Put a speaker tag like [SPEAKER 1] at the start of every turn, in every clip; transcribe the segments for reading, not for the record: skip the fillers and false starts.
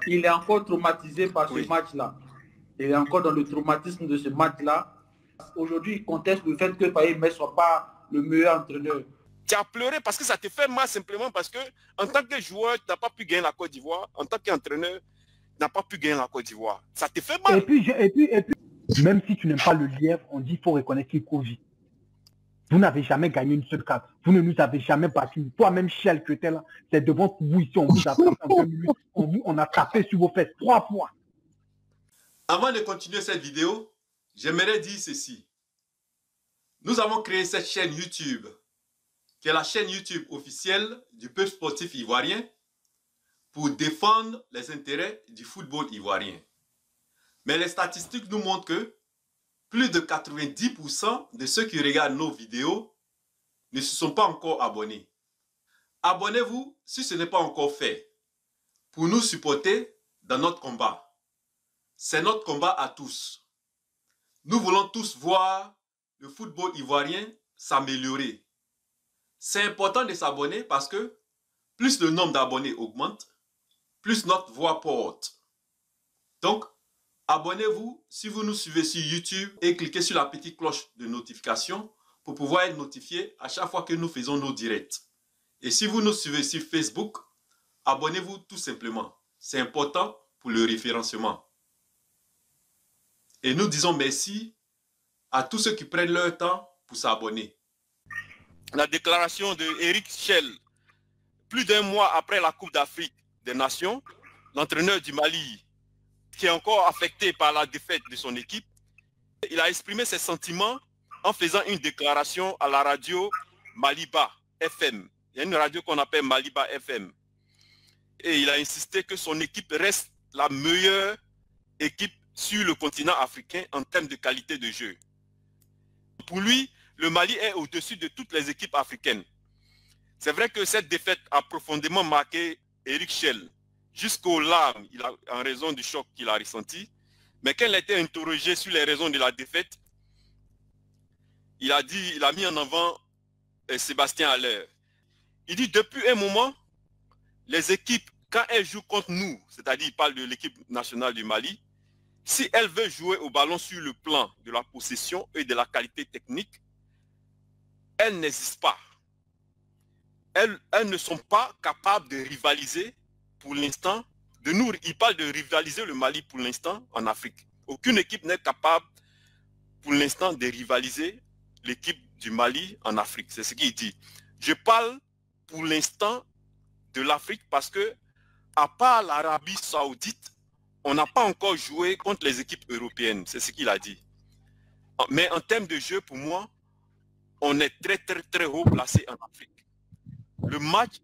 [SPEAKER 1] il est encore traumatisé par ce match-là. Il est encore dans le traumatisme de ce match-là. Aujourd'hui, il conteste le fait que Paye ne soit pas le meilleur entraîneur.
[SPEAKER 2] Tu as pleuré parce que ça te fait mal simplement parce que en tant que joueur, tu n'as pas pu gagner la Côte d'Ivoire. En tant qu'entraîneur, tu n'as pas pu gagner la Côte d'Ivoire. Ça te fait mal.
[SPEAKER 3] Et puis, même si tu n'aimes pas le lièvre, on dit qu'il faut reconnaître qu'il court vite. Vous n'avez jamais gagné une seule carte. Vous ne nous avez jamais battu. Toi-même, Chiel, que tu es là, c'est devant vous ici, on vous a tapé en 2 minutes. On a tapé sur vos fesses 3 fois.
[SPEAKER 4] Avant de continuer cette vidéo, j'aimerais dire ceci. Nous avons créé cette chaîne YouTube, qui est la chaîne YouTube officielle du peuple sportif ivoirien, pour défendre les intérêts du football ivoirien. Mais les statistiques nous montrent que plus de 90% de ceux qui regardent nos vidéos ne se sont pas encore abonnés. Abonnez-vous si ce n'est pas encore fait, pour nous supporter dans notre combat. C'est notre combat à tous. Nous voulons tous voir le football ivoirien s'améliorer. C'est important de s'abonner parce que plus le nombre d'abonnés augmente, plus notre voix porte. Donc, abonnez-vous si vous nous suivez sur YouTube et cliquez sur la petite cloche de notification pour pouvoir être notifié à chaque fois que nous faisons nos directs. Et si vous nous suivez sur Facebook, abonnez-vous tout simplement. C'est important pour le référencement. Et nous disons merci à tous ceux qui prennent leur temps pour s'abonner.
[SPEAKER 2] La déclaration de Eric Schell, plus d'1 mois après la Coupe d'Afrique des Nations, l'entraîneur du Mali, qui est encore affecté par la défaite de son équipe, il a exprimé ses sentiments en faisant une déclaration à la radio Maliba FM. Il y a une radio qu'on appelle Maliba FM. Et il a insisté que son équipe reste la meilleure équipe sur le continent africain en termes de qualité de jeu. Pour lui, le Mali est au-dessus de toutes les équipes africaines. C'est vrai que cette défaite a profondément marqué Eric Schell jusqu'aux larmes en raison du choc qu'il a ressenti. Mais quand il a été interrogé sur les raisons de la défaite, il a mis en avant Sébastien Haller. Il dit depuis un moment, les équipes, quand elles jouent contre nous, c'est-à-dire il parle de l'équipe nationale du Mali, si elles veulent jouer au ballon sur le plan de la possession et de la qualité technique, elles n'existent pas. Elles ne sont pas capables de rivaliser pour l'instant. Il parle de rivaliser le Mali pour l'instant en Afrique. Aucune équipe n'est capable pour l'instant de rivaliser l'équipe du Mali en Afrique. C'est ce qu'il dit. Je parle pour l'instant de l'Afrique parce que, à part l'Arabie Saoudite, on n'a pas encore joué contre les équipes européennes. C'est ce qu'il a dit. Mais en termes de jeu, pour moi, on est très haut placé en Afrique. Le match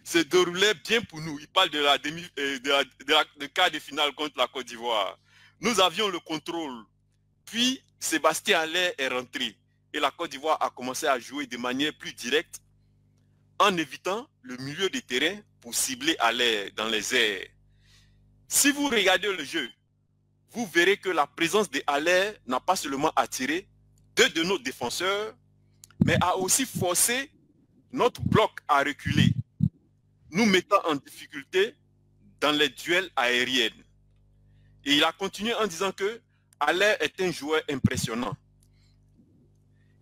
[SPEAKER 2] se déroulait bien pour nous. Il parle de quart de finale contre la Côte d'Ivoire. Nous avions le contrôle. Puis, Sébastien Haller est rentré. Et la Côte d'Ivoire a commencé à jouer de manière plus directe en évitant le milieu de terrain pour cibler Haller dans les airs. Si vous regardez le jeu, vous verrez que la présence de Haller n'a pas seulement attiré 2 de nos défenseurs, mais a aussi forcé notre bloc à reculer, nous mettant en difficulté dans les duels aériens. Et il a continué en disant que Haller est un joueur impressionnant.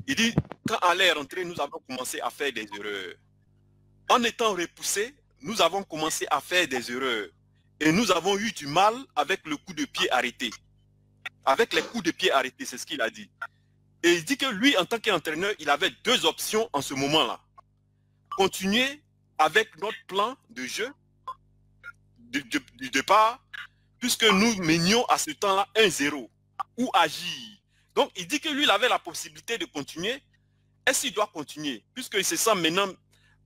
[SPEAKER 2] Il dit, quand Haller est rentré, nous avons commencé à faire des erreurs. En étant repoussés, nous avons commencé à faire des erreurs. Et nous avons eu du mal avec le coup de pied arrêté. Avec les coups de pied arrêtés, c'est ce qu'il a dit. Et il dit que lui, en tant qu'entraîneur, il avait 2 options en ce moment-là. Continuer avec notre plan de jeu du départ, puisque nous menions à ce temps-là 1-0, ou agir. Donc, il dit que lui, il avait la possibilité de continuer. Est-ce qu'il doit continuer? Puisqu'il se sent maintenant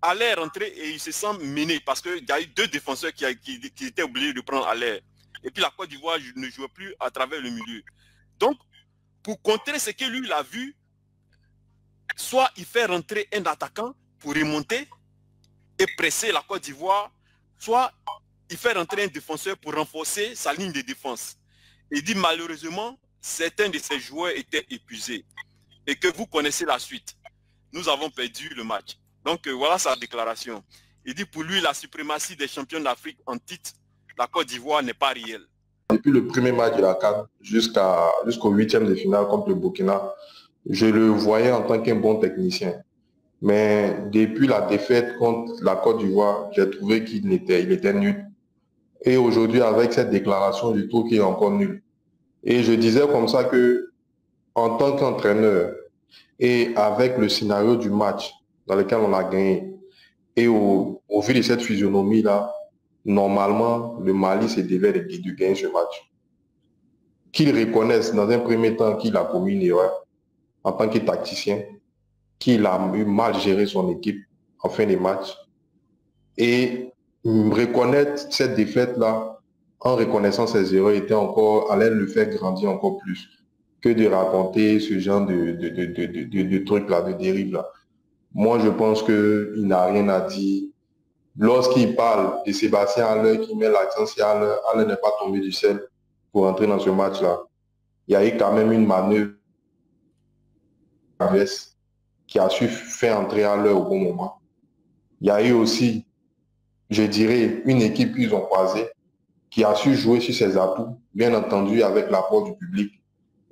[SPEAKER 2] à l'air rentré et il se sent mené, parce qu'il y a eu 2 défenseurs qui étaient obligés de prendre à l'air. Et puis la Côte d'Ivoire ne jouait plus à travers le milieu. Donc, pour contrer ce que lui, il a vu, soit il fait rentrer un attaquant pour remonter et presser la Côte d'Ivoire, soit il fait rentrer un défenseur pour renforcer sa ligne de défense. Il dit malheureusement, certains de ces joueurs étaient épuisés et que vous connaissez la suite. Nous avons perdu le match. Donc voilà sa déclaration. Il dit pour lui, la suprématie des champions d'Afrique en titre, la Côte d'Ivoire n'est pas réelle.
[SPEAKER 5] Depuis le premier match de la CAN jusqu'au 8e de finale contre le Burkina, je le voyais en tant qu'un bon technicien. Mais depuis la défaite contre la Côte d'Ivoire, j'ai trouvé qu'il était nul. Et aujourd'hui, avec cette déclaration, je trouve qu'il est encore nul. Et je disais comme ça que, en tant qu'entraîneur, et avec le scénario du match dans lequel on a gagné, et au vu de cette physionomie-là, normalement, le Mali se devait de gagner ce match. Qu'il reconnaisse dans un premier temps qu'il a commis une erreur en tant que tacticien, qu'il a mal géré son équipe en fin de match, et reconnaître cette défaite-là en reconnaissant ses erreurs allait le faire grandir encore plus que de raconter ce genre de trucs-là, de dérives-là. Moi, je pense qu'il n'a rien à dire. Lorsqu'il parle de Sébastien Haller, qui met l'accent sur Haller, Haller n'est pas tombé du ciel pour entrer dans ce match-là. Il y a eu quand même une manœuvre qui a su faire entrer Haller au bon moment. Il y a eu aussi, je dirais, une équipe qu'ils ont croisée qui a su jouer sur ses atouts, bien entendu avec l'apport du public,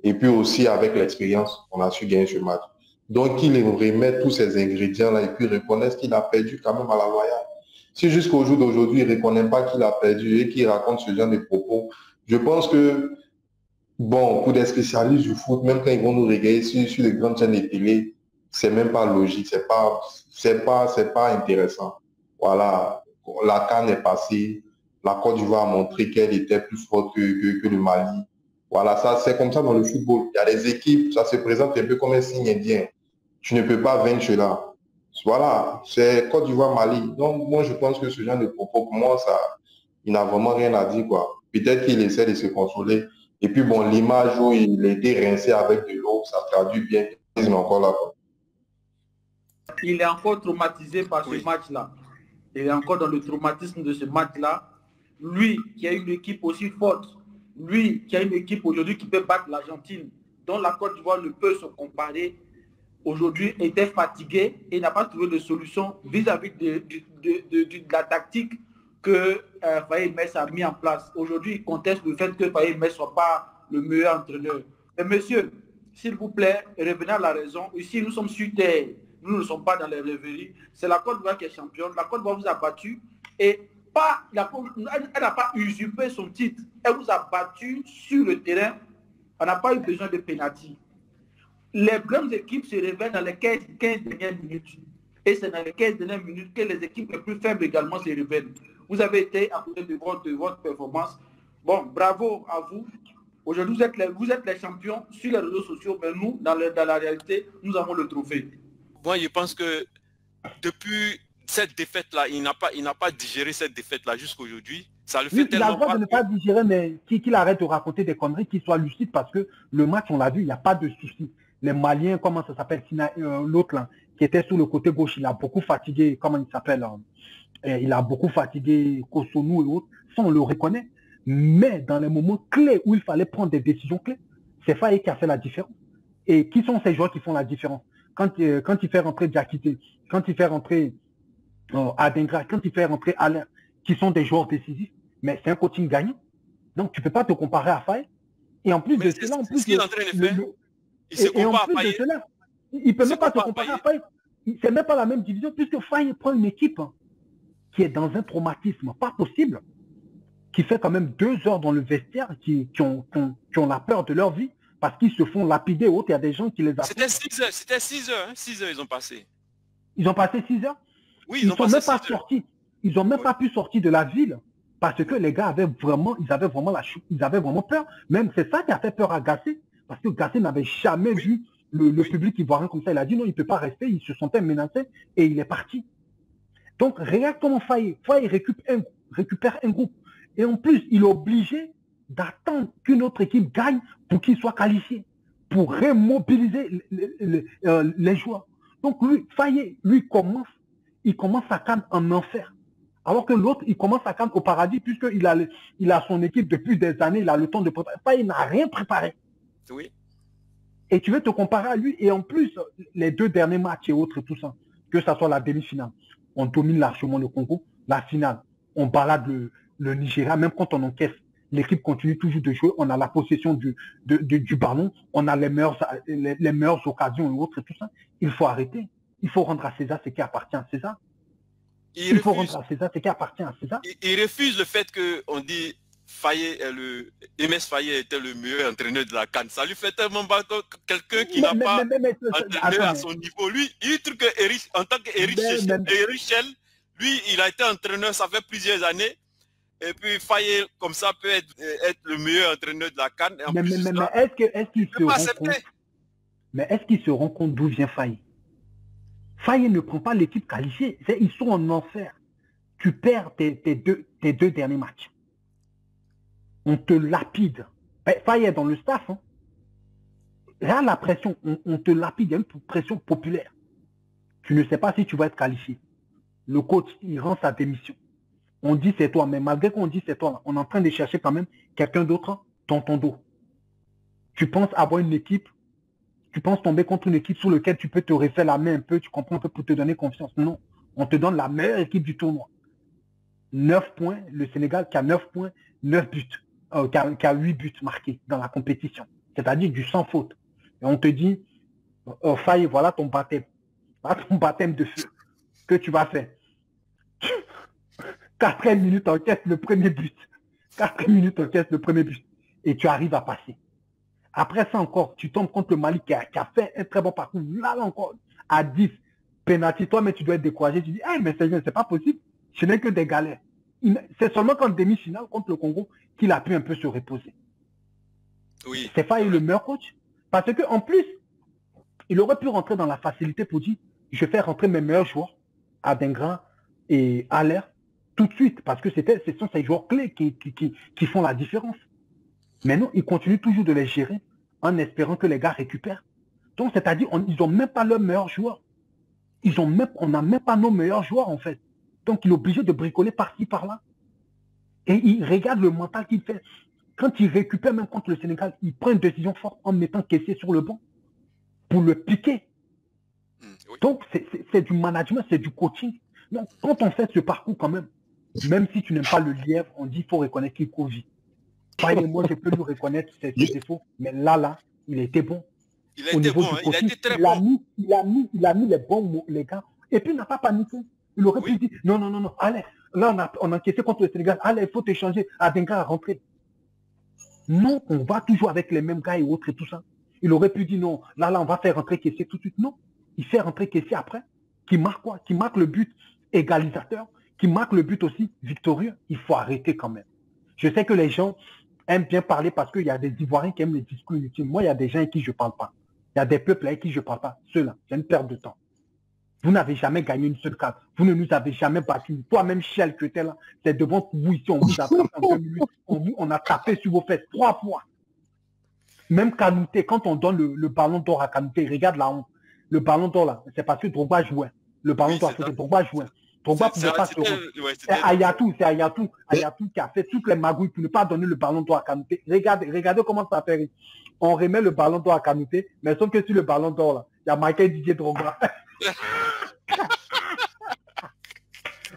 [SPEAKER 5] et puis aussi avec l'expérience, on a su gagner ce match. Donc, il remet tous ces ingrédients-là et puis reconnaisse qu'il a perdu quand même à la loyale. Si jusqu'au jour d'aujourd'hui, il ne reconnaît pas qu'il a perdu et qu'il raconte ce genre de propos, je pense que, bon, pour des spécialistes du foot, même quand ils vont nous regarder sur les grandes chaînes de télé, c'est même pas logique, c'est pas intéressant. Voilà, la CAN est passée, la Côte d'Ivoire a montré qu'elle était plus forte que le Mali. Voilà, ça, c'est comme ça dans le football. Il y a des équipes, ça se présente un peu comme un signe indien. Tu ne peux pas vaincre cela. Voilà, c'est Côte d'Ivoire-Mali. Donc, moi, je pense que ce genre de propos, pour moi, il n'a vraiment rien à dire, quoi. Peut-être qu'il essaie de se consoler. Et puis, bon, l'image où il était rincé avec de l'eau, ça traduit bien. Il est encore là, quoi.
[SPEAKER 1] Il est encore traumatisé par ce match-là. Il est encore dans le traumatisme de ce match-là. Lui, qui a une équipe aussi forte, lui, qui a une équipe aujourd'hui qui peut battre l'Argentine, dont la Côte d'Ivoire ne peut se comparer, aujourd'hui était fatigué et n'a pas trouvé de solution vis-à-vis de la tactique que Fayez Mess a mis en place. Aujourd'hui, il conteste le fait que Fayez Mess ne soit pas le meilleur entraîneur. Mais monsieur, s'il vous plaît, revenez à la raison. Ici, nous sommes sur terre. Nous ne sommes pas dans les rêveries. C'est la Côte d'Ivoire qui est championne. La Côte d'Ivoire vous a battu et elle n'a pas usurpé son titre. Elle vous a battu sur le terrain. On n'a pas eu besoin de pénalty. Les grandes équipes se révèlent dans les 15 dernières minutes. Et c'est dans les 15 dernières minutes que les équipes les plus faibles également se révèlent. Vous avez été à côté de votre performance. Bon, bravo à vous. Aujourd'hui, vous êtes les champions sur les réseaux sociaux, mais nous, dans la réalité, nous avons le trophée.
[SPEAKER 2] Moi, je pense que depuis cette défaite-là, il n'a pas digéré cette défaite-là jusqu'aujourd'hui. Ça le fait tellement.
[SPEAKER 3] Il a le droit de ne pas digérer, mais qu'il arrête de raconter des conneries, qu'il soit lucide, parce que le match, on l'a vu, il n'y a pas de souci. Les Maliens, comment ça s'appelle, l'autre là, qui était sur le côté gauche, il a beaucoup fatigué, comment il s'appelle, il a beaucoup fatigué Kosonou et autres, ça on le reconnaît. Mais dans les moments clés où il fallait prendre des décisions clés, c'est Faye qui a fait la différence. Et qui sont ces joueurs qui font la différence? Quand il fait rentrer Diakité, quand il fait rentrer Adengra, quand il fait rentrer Alain, qui sont des joueurs décisifs, mais c'est un coaching gagnant. Donc tu ne peux pas te comparer à Faye. Et en plus de cela, en plus
[SPEAKER 2] il
[SPEAKER 3] ne peut même pas se comparer à Faye. C'est même pas la même division, puisque Faye prend une équipe qui est dans un traumatisme pas possible, qui fait quand même 2 heures dans le vestiaire, qui ont la peur de leur vie, parce qu'ils se font lapider. Il y a des gens qui les appellent.
[SPEAKER 2] C'était 6 heures, hein, 6 heures ils ont passé.
[SPEAKER 3] Ils ont passé 6 heures?
[SPEAKER 2] Oui,
[SPEAKER 3] ils sont même pas sortis. Ils n'ont même pas pu sortir de la ville, parce que les gars avaient vraiment peur. Même c'est ça qui a fait peur à Gassé, parce que Gassé n'avait jamais vu le public ivoirien comme ça. Il a dit non, il ne peut pas rester, il se sentait menacé, et il est parti. Donc, regarde comment Faye récupère un groupe. Et en plus, il est obligé d'attendre qu'une autre équipe gagne pour qu'il soit qualifié, pour remobiliser les joueurs. Donc, Faye, lui, il commence sa CAN en enfer. Alors que l'autre, il commence sa CAN au paradis, puisqu'il a son équipe depuis des années, il a le temps de préparer. Faye n'a rien préparé.
[SPEAKER 2] Oui.
[SPEAKER 3] Et tu veux te comparer à lui. Et en plus, les 2 derniers matchs et autres, tout ça, que ça soit la demi-finale, on domine largement le Congo. La finale, on balade le Nigeria, même quand on encaisse, l'équipe continue toujours de jouer, on a la possession du ballon, on a les meilleures occasions et autres et tout ça. Il faut arrêter. Il faut rendre à César ce qui appartient à César. Il faut rendre à César ce qui appartient à César.
[SPEAKER 2] Il refuse le fait qu'on dit MS Faye était le meilleur entraîneur de la CAN. Ça lui fait tellement mal quelqu'un qui n'a pas entraîné à son niveau. Lui, il trouve que en tant qu'Erichel, lui, il a été entraîneur, ça fait plusieurs années. Et puis Faye, comme ça, peut être le meilleur entraîneur de la CAN.
[SPEAKER 3] Mais est-ce qu'il se rend compte d'où vient Faye? Faye ne prend pas l'équipe qualifiée. Ils sont en enfer. Tu perds tes deux derniers matchs. On te lapide. Faye est dans le staff. Hein. Là, la pression, on te lapide. Il y a une pression populaire. Tu ne sais pas si tu vas être qualifié. Le coach, il rend sa démission. On dit c'est toi, mais malgré qu'on dit c'est toi, là, on est en train de chercher quand même quelqu'un d'autre dans ton dos. Tu penses avoir une équipe, tu penses tomber contre une équipe sur laquelle tu peux te refaire la main un peu, tu comprends un peu pour te donner confiance. Non, on te donne la meilleure équipe du tournoi. 9 points, le Sénégal qui a 9 points, 9 buts, qui a 8 buts marqués dans la compétition. C'est-à-dire du sans faute. Et on te dit, Faye, voilà ton baptême. Voilà ton baptême de feu. Que tu vas faire. 4 minutes encaisse le premier but. 4 minutes encaisse le premier but. Et tu arrives à passer. Après ça encore, tu tombes contre le Mali qui a fait un très bon parcours. Là encore, à 10, penalty, toi, mais tu dois être découragé. Tu dis, hey, mais c'est pas possible. Ce n'est que des galères. C'est seulement qu'en demi-finale contre le Congo qu'il a pu un peu se reposer.
[SPEAKER 2] Oui.
[SPEAKER 3] C'est pas le meilleur coach. Parce qu'en plus, il aurait pu rentrer dans la facilité pour dire, je fais rentrer mes meilleurs joueurs, Adingra et Aller, tout de suite, parce que ce sont ces joueurs clés qui font la différence. Mais non, ils continuent toujours de les gérer en espérant que les gars récupèrent. Donc, c'est-à-dire, ils n'ont même pas leurs meilleurs joueurs. On n'a même pas nos meilleurs joueurs, en fait. Donc, il est obligé de bricoler par-ci, par-là. Et il regarde le mental qu'il fait. Quand il récupère même contre le Sénégal, il prend une décision forte en mettant Kessié sur le banc pour le piquer. Oui. Donc, c'est du management, c'est du coaching. Donc, quand on fait ce parcours quand même si tu n'aimes pas le lièvre, on dit qu'il faut reconnaître qu'il court vite. Moi, je peux lui reconnaître ses défauts, mais là, il était bon.
[SPEAKER 2] Il a été bon, il a été très bon.
[SPEAKER 3] Il a mis les bons mots, les gars. Et puis, il n'a pas paniqué. Il aurait pu dire, non, allez, là, on a encaissé contre le Sénégal. Allez, il faut t'échanger. Adingra à rentrer. Non, on va toujours avec les mêmes gars et autres et tout ça. Il aurait pu dire, non, là, on va faire rentrer Kessié tout de suite. Non, il fait rentrer Kessié après. Qui marque quoi? Qui marque le but égalisateur, qui marque le but aussi victorieux. Il faut arrêter quand même. Je sais que les gens aiment bien parler parce qu'il y a des Ivoiriens qui aiment les discours inutiles. Moi, il y a des gens avec qui je ne parle pas. Il y a des peuples avec qui je ne parle pas. Ceux-là, c'est une perte de temps. Vous n'avez jamais gagné une seule carte. Vous ne nous avez jamais battus. Toi-même, Chiel, que tu es là, c'est devant vous ici, on vous a tapé en 2 minutes. On a tapé sur vos fesses 3 fois. Même Kanouté, quand on donne le ballon d'or à Kanouté, regarde la honte. Le ballon d'or là, c'est parce que Drogba jouait. Le ballon d'or, c'est Drogba jouait. Drogba ne pouvait pas se rendre. C'est Ayatou qui a fait toutes les magouilles pour ne pas donner le ballon d'or à Kanouté. Regardez comment ça fait. On remet le ballon d'or à Kanouté, mais sauf que sur le ballon d'or là, il y a marqué Didier Drogba.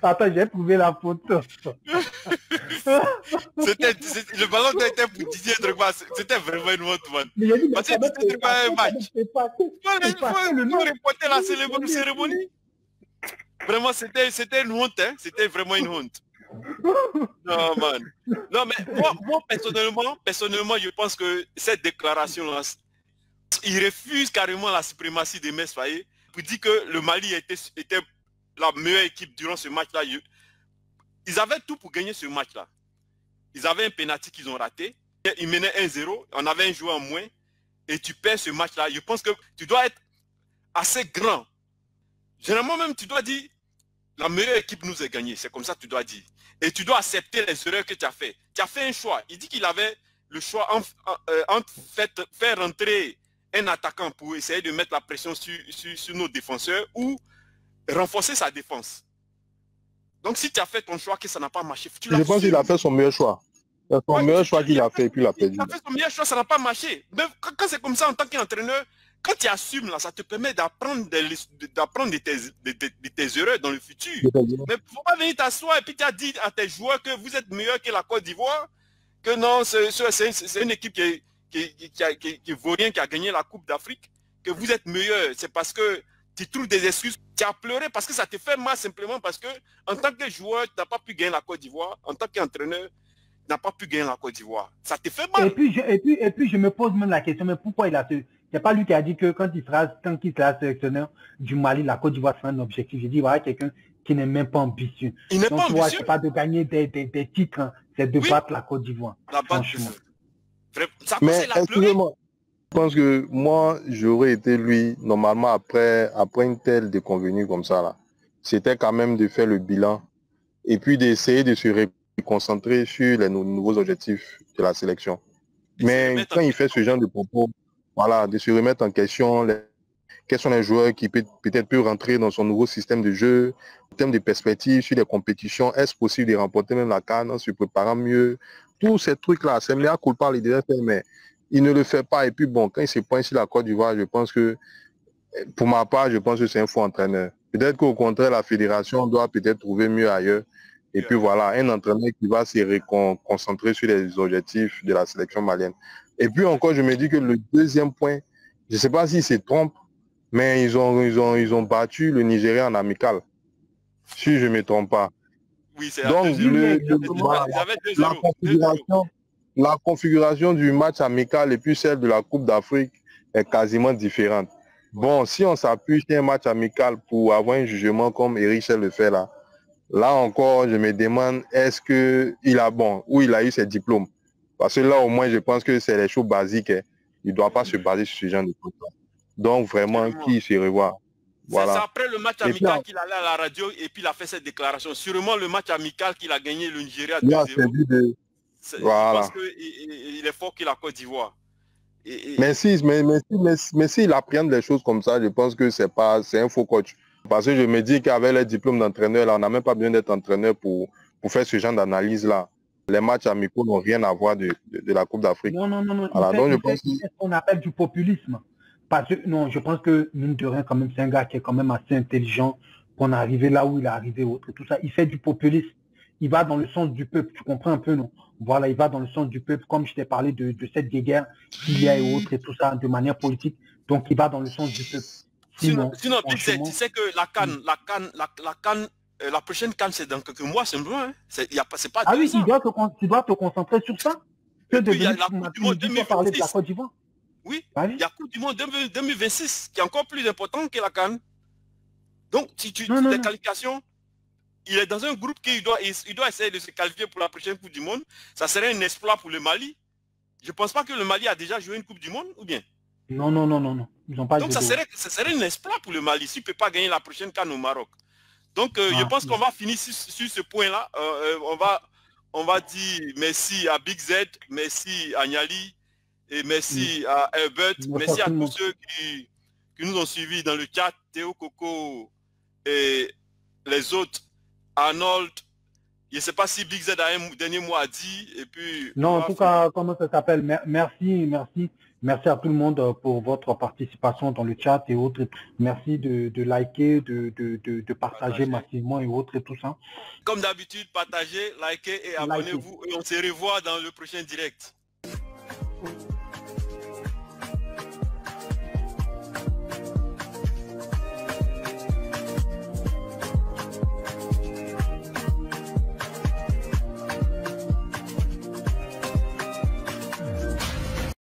[SPEAKER 3] Attends, j'ai trouvé la photo.
[SPEAKER 2] Le ballon d'or était pour Didier Drogba. C'était vraiment une honte, man. Parce que Didier Drogba a un match. Il faut reporter la cérémonie. Vraiment, c'était une honte, hein. C'était vraiment une honte. Non, man. Non, mais moi personnellement, je pense que cette déclaration-là, il refuse carrément la suprématie des MS Faye pour dire que le Mali était la meilleure équipe durant ce match-là. Ils avaient tout pour gagner ce match-là. Ils avaient un pénalty qu'ils ont raté. Ils menaient 1-0. On avait un joueur en moins. Et tu perds ce match-là. Je pense que tu dois être assez grand. Généralement même, tu dois dire la meilleure équipe nous a gagné. C'est comme ça que tu dois dire. Et tu dois accepter les erreurs que tu as fait. Tu as fait un choix. Il dit qu'il avait le choix entre faire rentrer un attaquant pour essayer de mettre la pression sur nos défenseurs ou renforcer sa défense. Donc si tu as fait ton choix que ça n'a pas marché,
[SPEAKER 5] je pense qu'il a fait son meilleur choix. Son meilleur choix qu'il a fait et puis il a perdu.
[SPEAKER 2] Il a fait son meilleur choix, ça n'a pas marché. Même quand c'est comme ça en tant qu'entraîneur, Quand tu assumes là, ça te permet d'apprendre de tes erreurs dans le futur. Mais il ne faut pas venir t'asseoir et puis tu as dit à tes joueurs que vous êtes meilleurs que la Côte d'Ivoire, que non, c'est une équipe qui vaut rien, qui a gagné la Coupe d'Afrique, que vous êtes meilleurs. C'est parce que tu trouves des excuses. Tu as pleuré parce que ça te fait mal simplement parce que en tant que joueur, tu n'as pas pu gagner la Côte d'Ivoire. En tant qu'entraîneur, tu n'as pas pu gagner la Côte d'Ivoire. Ça te fait mal.
[SPEAKER 3] Et puis, je me pose même la question, mais pourquoi il a ce... C'est pas lui qui a dit que quand il sera sélectionneur du Mali, la Côte d'Ivoire sera un objectif. J'ai dit, voilà, quelqu'un qui n'est même pas ambitieux.
[SPEAKER 2] Il n'est pas ambitieux.
[SPEAKER 3] C'est pas de gagner des titres, hein, c'est de battre la Côte d'Ivoire.
[SPEAKER 2] Franchement.
[SPEAKER 5] Mais excusez-moi, je pense que moi, j'aurais été lui, normalement, après une telle déconvenue comme ça, là, c'était quand même de faire le bilan et puis d'essayer de se concentrer sur les nouveaux objectifs de la sélection. Mais quand il fait ce genre de propos, voilà, de se remettre en question, quels sont les joueurs qui peut-être peuvent rentrer dans son nouveau système de jeu, en termes de perspectives sur les compétitions, est-ce possible de remporter même la CAN en se préparant mieux, tous ces trucs-là, c'est Mea Culpa, il devait faire, mais il ne le fait pas. Et puis bon, quand il se pointe sur la Côte d'Ivoire, je pense que, pour ma part, je pense que c'est un faux entraîneur. Peut-être qu'au contraire, la fédération doit peut-être trouver mieux ailleurs. Et puis voilà, un entraîneur qui va se concentrer sur les objectifs de la sélection malienne. Et puis encore, je me dis que le deuxième point, je ne sais pas s'il se trompe, mais ils ont battu le Nigeria en amical. Si je ne me trompe pas.
[SPEAKER 2] Oui, c'est
[SPEAKER 5] donc la configuration du match amical et puis celle de la Coupe d'Afrique est quasiment différente. Bon, si on s'appuie sur un match amical pour avoir un jugement comme Eric Chel le fait là, là encore, je me demande, est-ce qu'il a où il a eu ses diplômes? Parce que là, au moins, je pense que c'est les choses basiques. Hein. Il ne doit pas se baser sur ce genre de trucs. Donc, vraiment, qui se revoit.
[SPEAKER 2] Voilà. C'est après le match amical qu'il allait à la radio et puis il a fait cette déclaration. Sûrement le match amical qu'il a gagné le Nigeria 2-0.
[SPEAKER 5] Voilà.
[SPEAKER 2] Parce qu'il est fort que la Côte d'Ivoire.
[SPEAKER 5] Mais s'il appréhende les choses comme ça, je pense que c'est un faux coach. Parce que je me dis qu'avec les diplômes d'entraîneur, là, on n'a même pas besoin d'être entraîneur pour faire ce genre d'analyse-là. Les matchs amicaux n'ont rien à voir de la Coupe d'Afrique.
[SPEAKER 3] Non. Voilà, il fait ce qu'on appelle du populisme. Parce que, non, je pense que, mine de rien, quand même, c'est un gars qui est quand même assez intelligent pour en arriver là où il est arrivé, autre, tout ça. Il fait du populisme. Il va dans le sens du peuple. Tu comprends un peu, non? Voilà, il va dans le sens du peuple, comme je t'ai parlé de cette guerre qu'il y a et autres et tout ça, de manière politique. Donc, il va dans le sens du peuple.
[SPEAKER 2] Sinon tu sais que la prochaine CAN, c'est dans quelques mois, c'est loin. C'est pas
[SPEAKER 3] oui, tu dois te concentrer sur ça. Que de venir parler de la Côte d'Ivoire.
[SPEAKER 2] Oui, il y a Coupe du Monde 2026 qui est encore plus important que la CAN. Donc, si les qualifications, il est dans un groupe qui doit essayer de se qualifier pour la prochaine Coupe du Monde. Ça serait un exploit pour le Mali. Je ne pense pas que le Mali a déjà joué une Coupe du Monde, ou bien?
[SPEAKER 3] Non. Ils ont pas.
[SPEAKER 2] Donc, ça serait un exploit pour le Mali s'il ne peut pas gagner la prochaine CAN au Maroc. Donc, je pense qu'on va finir sur ce point-là. On va dire merci à Big Z, merci à Niali, et merci à Herbert, merci à tous ceux qui nous ont suivis dans le chat, Théo, Coco et les autres, Arnold. Je ne sais pas si Big Z a un dernier mot à dire. Et puis,
[SPEAKER 3] non, en tout cas, comment ça s'appelle? Merci à tout le monde pour votre participation dans le chat et autres. Merci de liker, de partager massivement et autres et tout ça.
[SPEAKER 2] Comme d'habitude, partagez, likez et abonnez-vous. Et on se revoit dans le prochain direct.